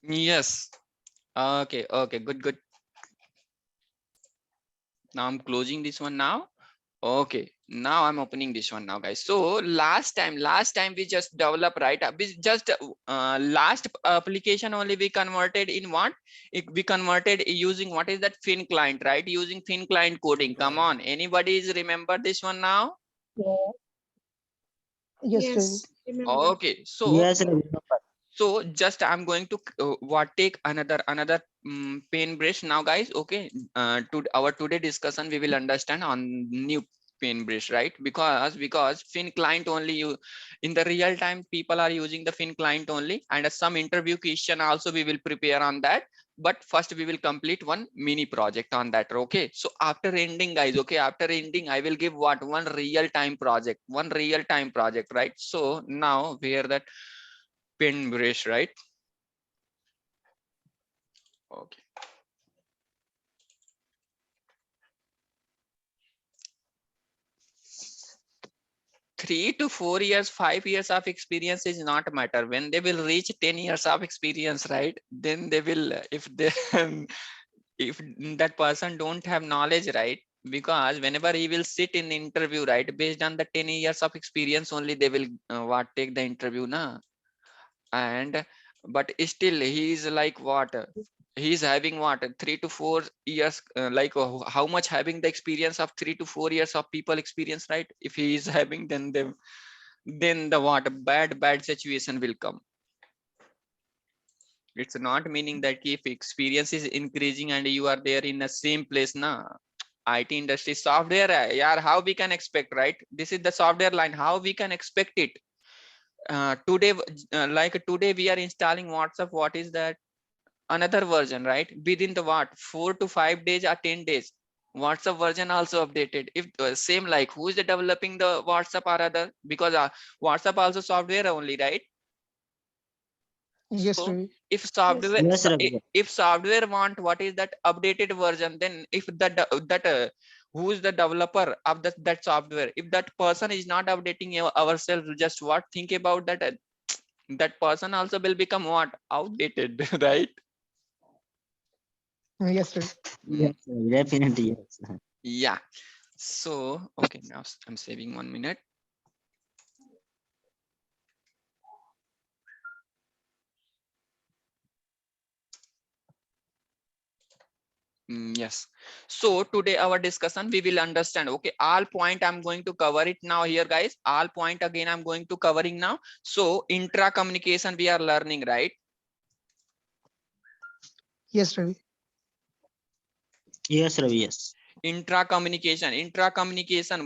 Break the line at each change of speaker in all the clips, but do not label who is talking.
Yes. Okay. Okay. Good. Good. Now I'm closing this one now. Okay, now I'm opening this one now, guys. So last time we just developed, right? We just last application only we converted in what? We converted using what is that Fign client, right? Using Fign client coding. Come on, anybody is remember this one now?
Yeah. Yes, Ravi.
Yes, remember.
Okay,
Yes, Ravi.
so just I'm going to what take another pain brush now, guys. Okay, to our today discussion we will understand on new pain brush, right? Because Fin client only you in the real time people are using the Fin client only, and some interview question also we will prepare on that. But first we will complete one mini project on that. Okay, so after ending, guys, okay, after ending I will give what one real time project, right? So now where that pin brush, right? Okay, 3 to 4 years, 5 years of experience is not matter. When they will reach 10 years of experience, right, then they will if they if that person don't have knowledge, right, because whenever he will sit in the interview, right, based on the 10 years of experience only they will what take the interview na. And but still he is like what he's having what 3 to 4 years, like how much having the experience of 3 to 4 years of people experience, right? If he is having, then the what bad situation will come. It's not meaning that if experience is increasing and you are there in the same place na. IT industry software, yeah, how we can expect, right? This is the software line, how we can expect it. Today like today we are installing WhatsApp, what is that? Another version, right? Within the what 4 to 5 days or 10 days WhatsApp version also updated. If same, like who is the developing the WhatsApp or other, because WhatsApp also software only, right?
Yes,
So
Ravi.
if
Yes,
software
Yes, Ravi.
if software want what is that updated version, then if that who is the developer of that software, if that person is not updating ourselves, just what think about that, that person also will become what outdated right?
Yes, Ravi.
Mm,
Yes, Ravi. Definitely yes.
yeah. So okay, now I'm saving 1 minute. Yes. So today our discussion we will understand. Okay, all point I'm going to cover it now here, guys. All point again I'm going to covering now. So intra communication we are learning, right?
Yes, Ravi.
Yes, Ravi. Yes.
Intra communication.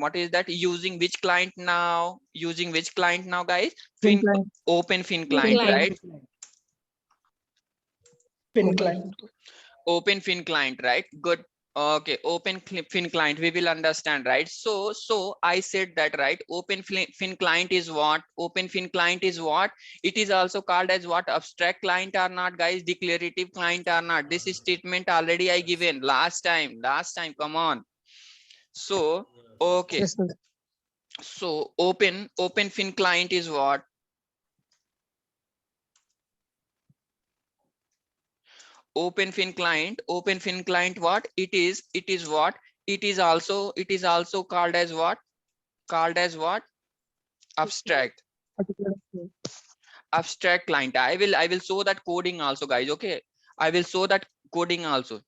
What is that? Using which client now? Using which client now, guys?
Pin
Fin
client.
Open Fin
Fin
Pin
client,
client.
right?
client.
Pin
Open
client.
pin.
Open Fin client, right? Good. Okay, Fin client we will understand, right? So I said that, right? Fin client is what? Open Fin client is what? It is also called as what? Abstract client or not, guys? Declarative client or not? This is statement already I given last time, come on. So okay,
Yes, sir.
so open Fin client is what? Open Fin client, what it is what? It is also called as what? Called as what? Abstract.
Particular thing.
Abstract client. I will show that coding also, guys. Okay, I will show that coding also.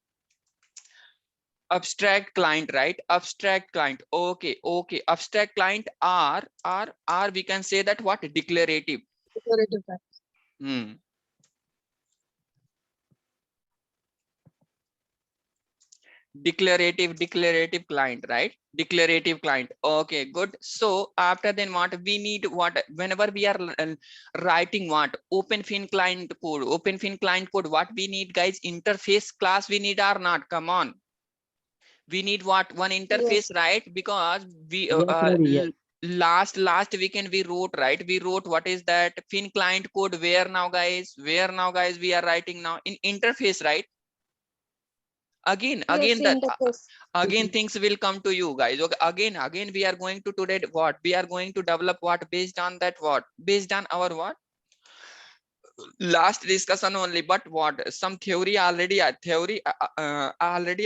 Abstract client, right? Abstract client. Okay, abstract client are we can say that what? Declarative.
Declarative type.
Hmm. Declarative client, right? Declarative client. Okay, good. So after then what we need, what whenever we are writing what open fin client code, what we need, guys? Interface class we need or not? Come on, we need what? One interface,
Yes.
right? Because we
Yes, Ravi. Yes.
last weekend we wrote, right? We wrote what is that fin client code, where now guys we are writing now in interface, right? again
Yes,
again that
interface.
again things will come to you, guys. Okay, again we are going to today what we are going to develop, what based on that, what based on our what last discussion only, but what some theory already already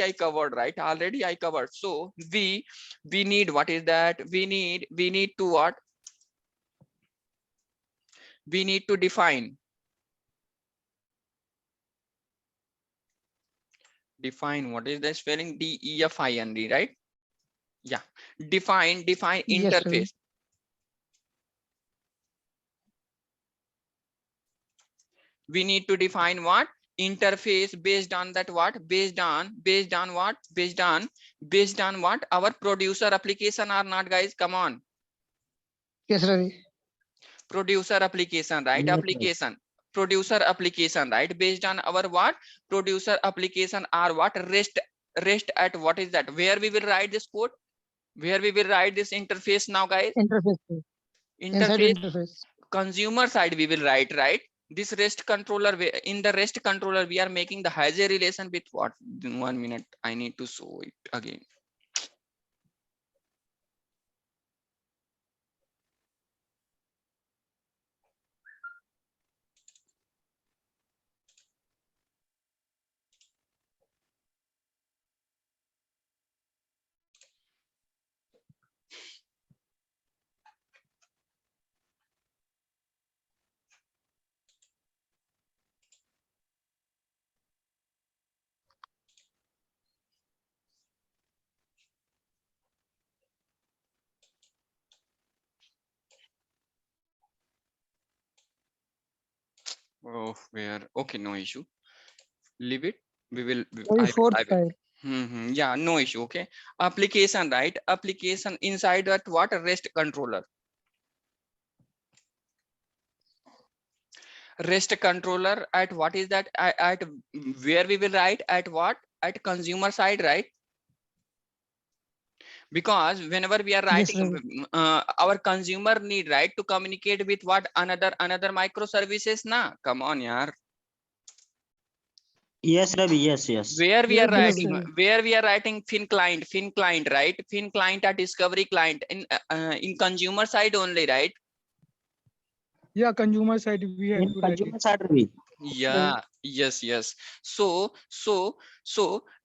I covered, right? Already I covered. So we need, what is that? We need to what? We need to define what is the spelling? DEFINE, right? Yeah, define
Yes, Ravi.
interface. We need to define what? Interface based on that what? Based on what? Based on what? Our producer application or not, guys? Come on.
Yes, Ravi.
Producer application, right?
Yes, sir.
Application, producer application, right? Based on our what? Producer application or what? Rest at what is that? Where we will write this code? Where we will write this interface now, guys?
Interface. Inside
Interface
interface.
consumer side we will write, right? This rest controller, in the rest controller we are making the hazard relation with what? 1 minute, I need to show it again. Oh, where? Okay, no issue, leave it. We will
Ravi, fourth
I will.
side.
Yeah, no issue. Okay, application, right? Application inside that what? Rest controller. Rest controller at what is that? At where we will write? At what? At consumer side, right? Because whenever we are
Yes,
writing,
Ravi.
our consumer need, right, to communicate with what? Another microservices. Na, come on, yaar.
Yes, Ravi. Yes, yes.
Where we are
Yes,
writing?
Ravi.
Where we are writing? Fign client, right? Fign client at discovery client in consumer side only, right?
Yeah, consumer side we have
In
to write it.
consumer side, Ravi.
Yeah, yes. So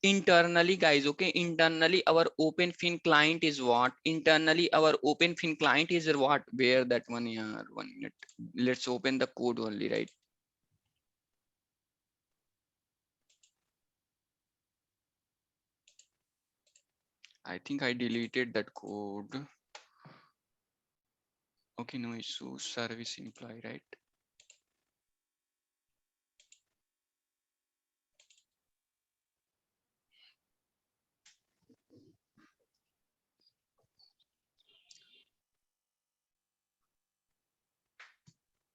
internally, guys, okay, internally our open fin client is what? Internally our open fin client is what? Where that one? Yeah, 1 minute, let's open the code only, right? I think I deleted that code. Okay, no issue. Service employee, right?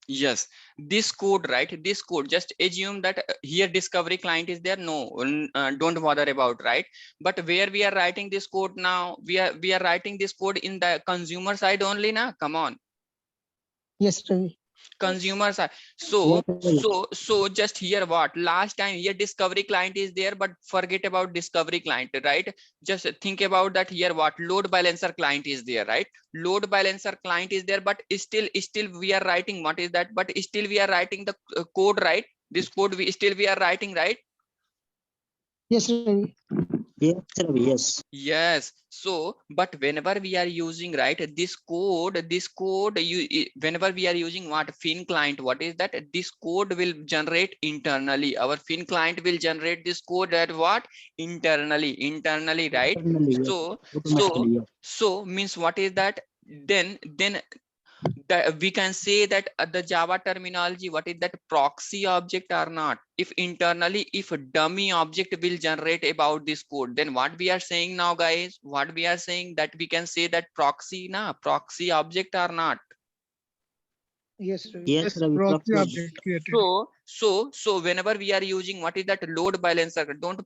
Yes, this code, right? This code, just assume that here discovery client is there. No, don't bother about, right? But where we are writing this code now, we are writing this code in the consumer side only. Na, come on,
Yes, Ravi.
consumer side.
Yes, Ravi.
So just here what? Last time here discovery client is there, but forget about discovery client, right? Just think about that here what? Load balancer client is there, right? Load balancer client is there, but still we are writing, what is that? But still we are writing the code, right? This code we are writing, right?
Yes, Ravi.
Yes, Ravi. Yes.
Yes. So, but whenever we are using, right, this code, whenever we are using what? Fin client, what is that? This code will generate internally. Our fin client will generate this code at what? Internally, right?
Internally, yes.
So,
Automatically, yes.
means what is that? Then that we can say that the Java terminology, what is that? Proxy object or not? If internally, if a dummy object will generate about this code, then what we are saying now, guys? What we are saying, that we can say that proxy object or not?
Yes, Ravi.
Yes,
Yes,
Ravi.
proxy
Proxy object.
object created.
So whenever we are using, what is that? Load balancer, don't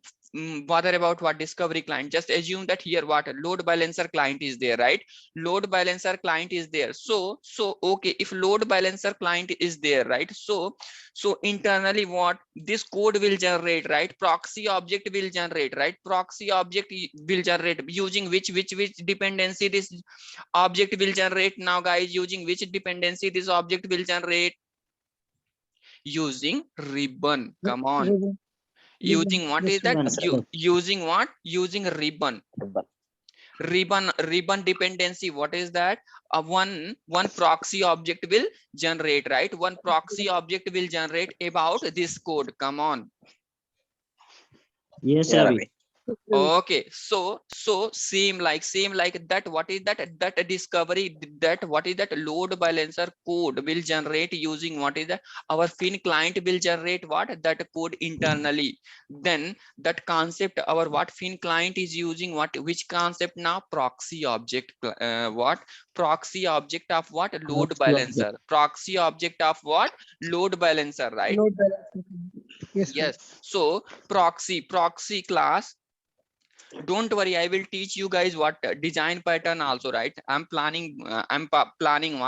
bother about what? Discovery client. Just assume that here what? Load balancer client is there, right? Load balancer client is there. So okay, if load balancer client is there, right? So internally what? This code will generate, right? Proxy object will generate, right? Proxy object will generate using which dependency this object will generate now, guys? Using which dependency this object will generate? Using ribbon. Come on.
Ribbon.
Using what
Yes,
is that?
Ribbon, sir.
Using what? Using ribbon. Ribbon dependency. What is that? One proxy object will generate, right? One proxy object will generate about this code. Come on.
Yes,
Yeah,
Ravi.
Ravi.
Okay, so same like that. What is that discovery, that what is that load balancer code will generate using what is that our Fign client will generate what that code internally. Then that concept, our what Fign client is using what, which concept now? Proxy object. What proxy object of what? Load
Proxy object.
balancer. Proxy object of what? Load balancer, right?
Load balancer. Yes, Ravi.
Yes. So proxy class. Don't worry, I will teach you guys what design pattern also, right? I'm planning I'm planning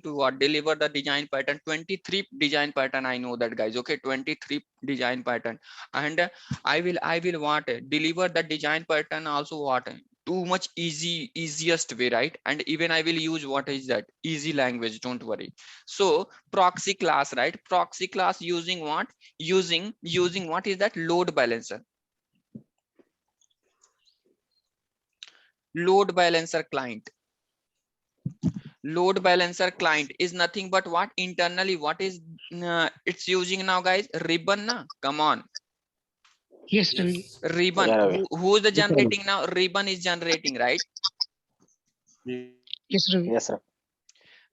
to what deliver the design pattern, 23 design pattern. I know that, guys. Okay, 23 design pattern. And I will what deliver the design pattern also what too much easiest way, right? And even I will use what is that easy language, don't worry. So proxy class, right? Proxy class using what? Using what is that? Load balancer. Load balancer client. Load balancer client is nothing but what? Internally what is it's using now, guys? Ribbon na? Come on.
Yes, Ravi.
Ribbon.
Yeah, Ravi.
Who is the
Yes, Ravi.
generating now? Ribbon is generating, right?
Yes, Ravi.
Yes, sir.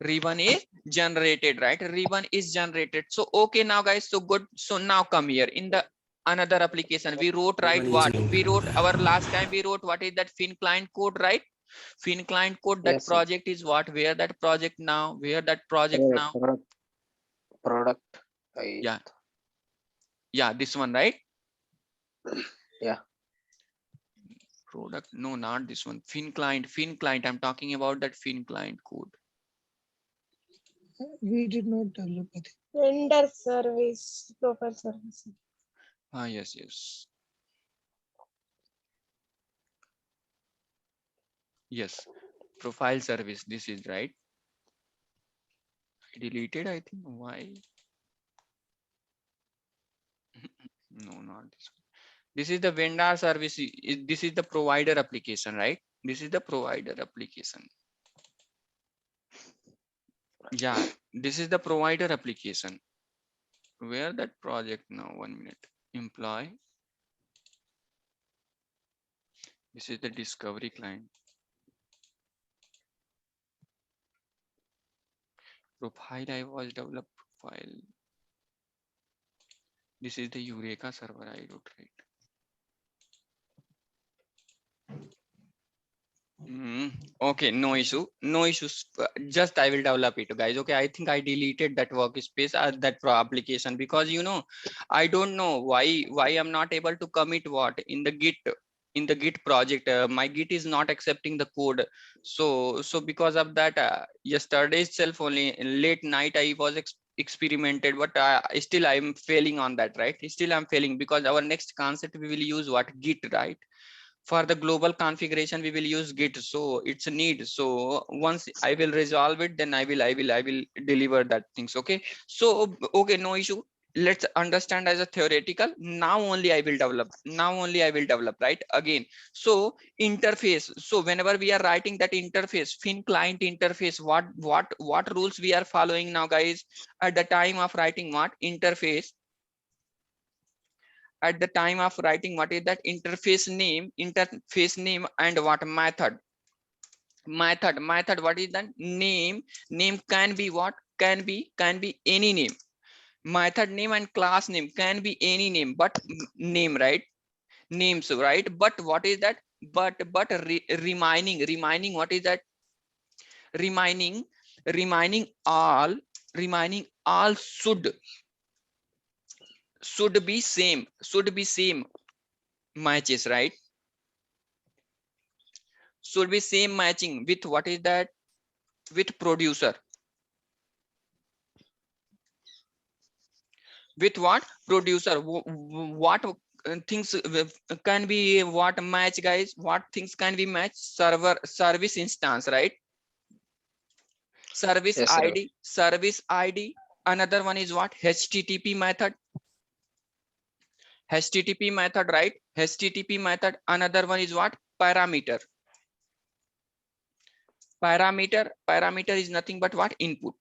Ribbon is generated, right? Ribbon is generated. So okay now, guys, so good. So now come here in the another application we wrote, right? What we wrote our last time, we wrote what is that Fign client code, right? Fign client code. That
Yes, sir.
project is what? Where that project now? Where that project now?
Product.
Yeah. Yeah, this one, right?
Yeah.
Product. No, not this one. Fign client. I'm talking about that Fign client code.
We did not develop it.
Vendor service, profile service.
Ah, yes. Yes. Profile service. This is right. I deleted, I think. Why? No, not this one. This is the vendor service. This is the provider application, right? This is the provider application. Yeah, this is the provider application. Where that project now? 1 minute. Employee. This is the discovery client. Profile I was developed profile. This is the Eureka server I wrote, right? Okay, no issue, no issues. Just I will develop it, guys. Okay, I think I deleted that workspace as that application because I don't know why I'm not able to commit what in the Git project. My Git is not accepting the code. So because of that, yesterday itself only late night I was experimented, but still I'm failing on that, right? Still I'm failing because our next concept we will use what? Git, right? For the global configuration we will use Git, so it's a need. So once I will resolve it, then I will deliver that things. Okay, so okay, no issue. Let's understand as a theoretical. Now only I will develop, right? Again, so interface. So whenever we are writing that interface, Fign client interface, what rules we are following now, guys? At the time of writing what? Interface, at the time of writing what is that? Interface name and what? Method. What is that? Name can be what? Can be any name. Method name and class name can be any name, but name, right? Names, right? But what is that? But remaining what is that? Remaining all should be same matches, right? Should be same matching with what is that? With producer. With what? Producer. What things can be what match, guys? What things can be match? Service instance, right? Service
Yes, sir.
ID, Another one is what? HTTP method. HTTP method, right? HTTP method. Another one is what? Parameter. Parameter is nothing but what? Input.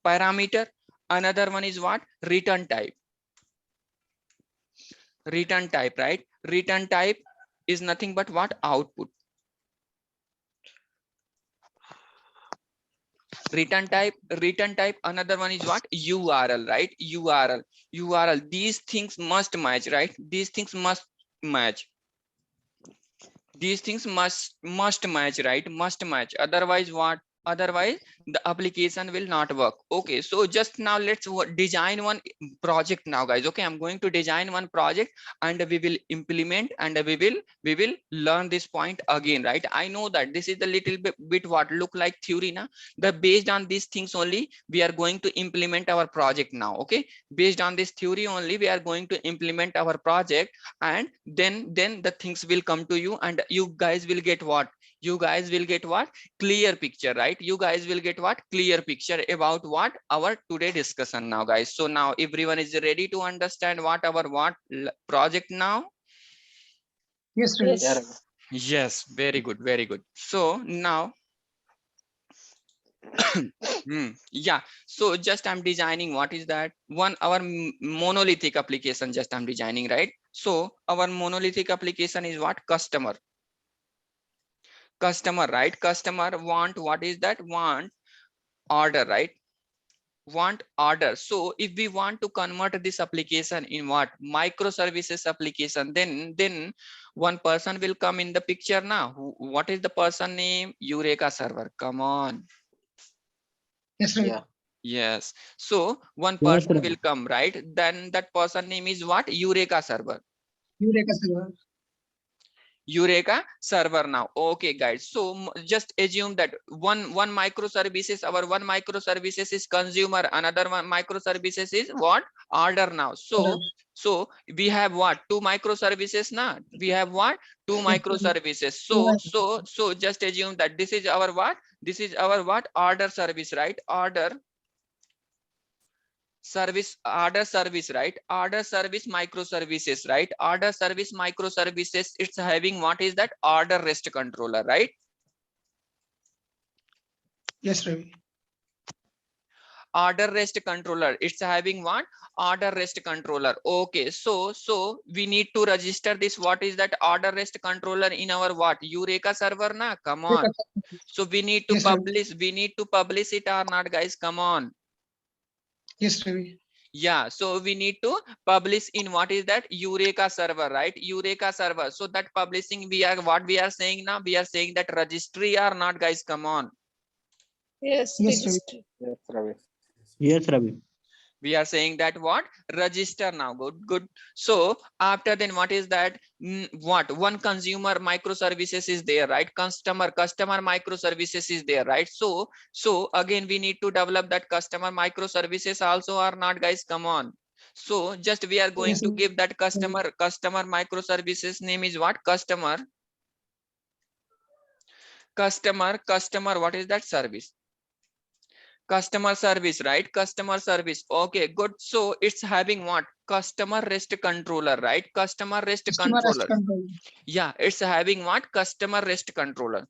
Parameter. Another one is what? Return type. Return type, right? Return type is nothing but what? Output. Return type. Another one is what? URL, right? URL. These things must match, right? These things must match. These things must match, right? Must match. Otherwise what? Otherwise the application will not work. Okay, so just now let's design one project now, guys. Okay, I'm going to design one project and we will implement and we will learn this point again, right? I know that this is a little bit what look like theory now. The based on these things only we are going to implement our project now. Okay, based on this theory only we are going to implement our project, and then the things will come to you and you guys will get what? You guys will get what? Clear picture, right? You guys will get what? Clear picture about what? Our today discussion now, guys. So now everyone is ready to understand what our project now?
Yes, Ravi.
Yeah,
Yes.
Ravi.
Yes, very good, very good. So now yeah, so just I'm designing what is that one? Our monolithic application just I'm designing, right? So our monolithic application is what? Customer, right? Customer want what is that? Want order, right? Want order. So if we want to convert this application in what? Microservices application, then one person will come in the picture now. What is the person name? Eureka server. Come on.
Yes, Ravi.
Yeah.
Yes. So one
Yes,
person
Ravi.
will come, right? Then that person name is what? Eureka server.
Eureka server.
Eureka server now. Okay, guys. So just assume that one microservices, our one microservices is consumer, another one microservices is what? Order now.
Order.
So we have what? Two microservices now. We have what? Two
Yes, Ravi.
microservices.
Right.
So just assume that this is our what? This is our what? Order service, right? Order service, right? Order service microservices, right? Order service microservices, it's having what is that? Order rest controller, right?
Yes, Ravi.
Order rest controller, it's having what? Order rest controller. Okay, so we need to register this, what is that? Order rest controller in our what? Eureka server na. Come on.
Eureka server.
So we need to
Yes, Ravi.
publish it or not, guys? Come on.
Yes, Ravi.
Yeah, so we need to publish in what is that? Eureka server, right? Eureka server. So that publishing, we are what we are saying now? We are saying that registry or not, guys? Come on.
Yes.
Yes, Ravi.
Register.
Yes, Ravi.
Yes, Ravi.
We are saying that what? Register now. Good. So after then what is that? What? One consumer microservices is there, right? Customer microservices is there, right? So again we need to develop that customer microservices also or not, guys? Come on. So just we are going
Yes,
to
Ravi.
give that customer microservices name is what? Customer, what is that? Service. Customer service, right? Customer service. Okay, good. So it's having what? Customer rest controller, right? Customer rest
Customer rest
controller.
control.
Yeah, it's having what? Customer rest controller.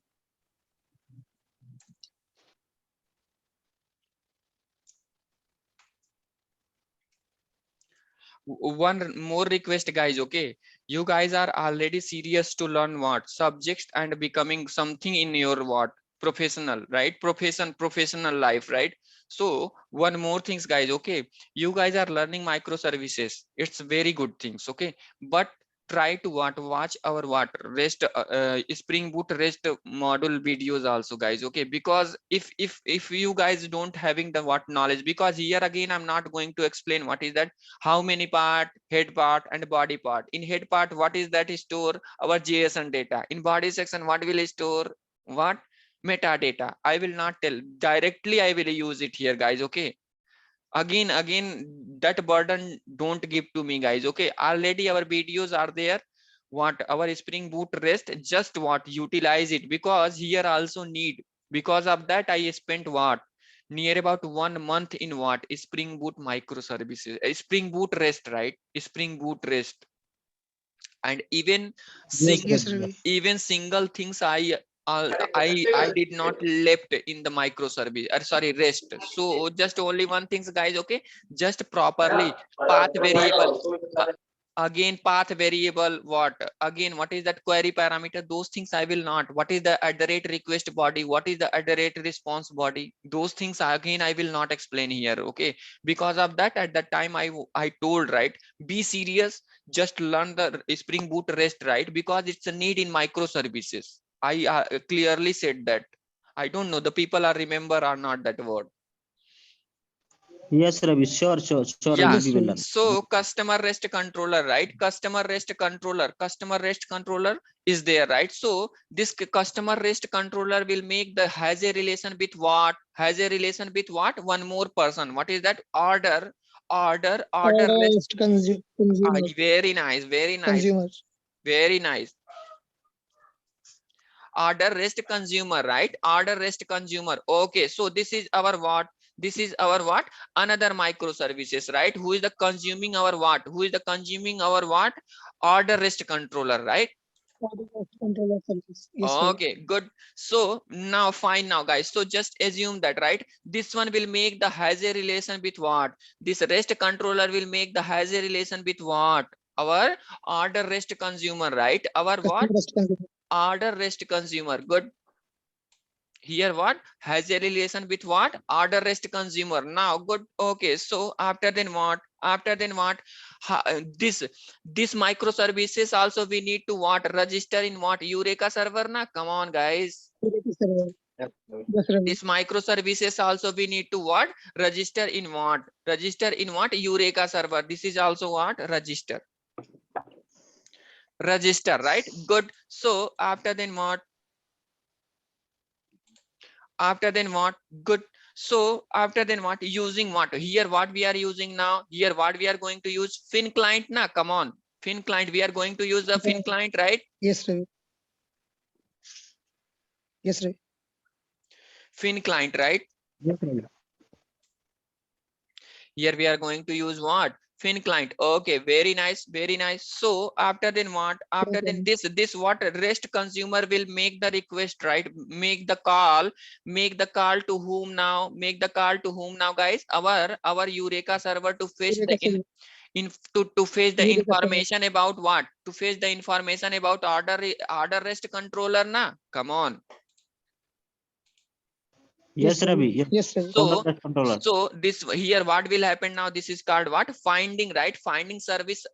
One more request, guys. Okay, you guys are already serious to learn what? Subjects and becoming something in your what? Professional, right? Professional life, right? So one more things, guys. Okay, you guys are learning microservices. It's very good things. Okay, but try to watch our rest Spring Boot rest module videos also, guys. Okay, because if you guys don't having the what knowledge, because here again I'm not going to explain what is that, how many part, head part and body part. In head part, what is that? Store our JSON data. In body section, what will store? What? Metadata. I will not tell directly, I will use it here, guys. Okay, again that burden don't give to me, guys. Okay, already our videos are there. What? Our Spring Boot rest, just what? Utilize it, because here also need. Because of that I spent what? near about 1 month in what? Spring Boot microservices, Spring Boot REST, right? Spring Boot REST. And even
Yes,
Yes,
Ravi.
Ravi.
even single things I did not left in the microservice, or sorry, REST. So just only one things, guys. Okay, just properly path variable. Again, path variable, what again, what is that query parameter? Those things I will not. What is the @request body? What is the @response body? Those things again I will not explain here. Okay, because of that, at that time I told, right, be serious, just learn the Spring Boot REST, right, because it's a need in microservices. I clearly said that. I don't know the people are remember or not that word.
Yes, Ravi. Sure, sure, sure, Ravi.
Yeah,
We
Yes,
will
Ravi.
learn.
so customer REST controller, right? Customer REST controller is there, right? So this customer REST controller will make the has a relation with what? Has a relation with what? One more person. What is that? Order REST.
Rest consumer.
Very nice, very nice,
Consumer.
very nice. Order REST consumer, right? Order REST consumer. Okay, so this is our what? This is our what? Another microservices, right? Who is the consuming our what? Who is the consuming our what? Order REST controller, right?
Controller service. Yes, Ravi.
Okay, good. So now fine now, guys. So just assume that, right? This one will make the has a relation with what? This REST controller will make the has a relation with what? Our order REST consumer, right? Our what?
Customer rest consumer.
Order REST consumer. Good. Here what has a relation with what? Order REST consumer. Now good. Okay, so after then what? After then what? This microservices also we need to what? Register in what? Eureka server na? Come on, guys.
Server.
Yes, Ravi.
Yes, Ravi.
This microservices also we need to what? Register in what? Register in what? Eureka server. This is also what? Register. Register, right? Good. So after then what? After then what? Good. So after then what? Using what? Here what we are using now? Here what we are going to use? Fign client na? Come on. Fign client. We are going to use the Fign client, right?
Yes, Ravi. Yes, Ravi.
Fign client, right?
Yes, Ravi.
Here we are going to use what? Fign client. Okay, very nice, very nice. So after then what? After then this what? REST consumer will make the request, right? Make the call to whom now? Make the call to whom now, guys? Our Eureka server to fetch
Eureka
the to fetch the
Eureka server.
information about what? To fetch the information about order REST controller na? Come on.
Yes, Ravi. Yes.
Yes, Ravi.
So
Order REST controller.
so this here what will happen now? This is called what? Finding, right? Finding service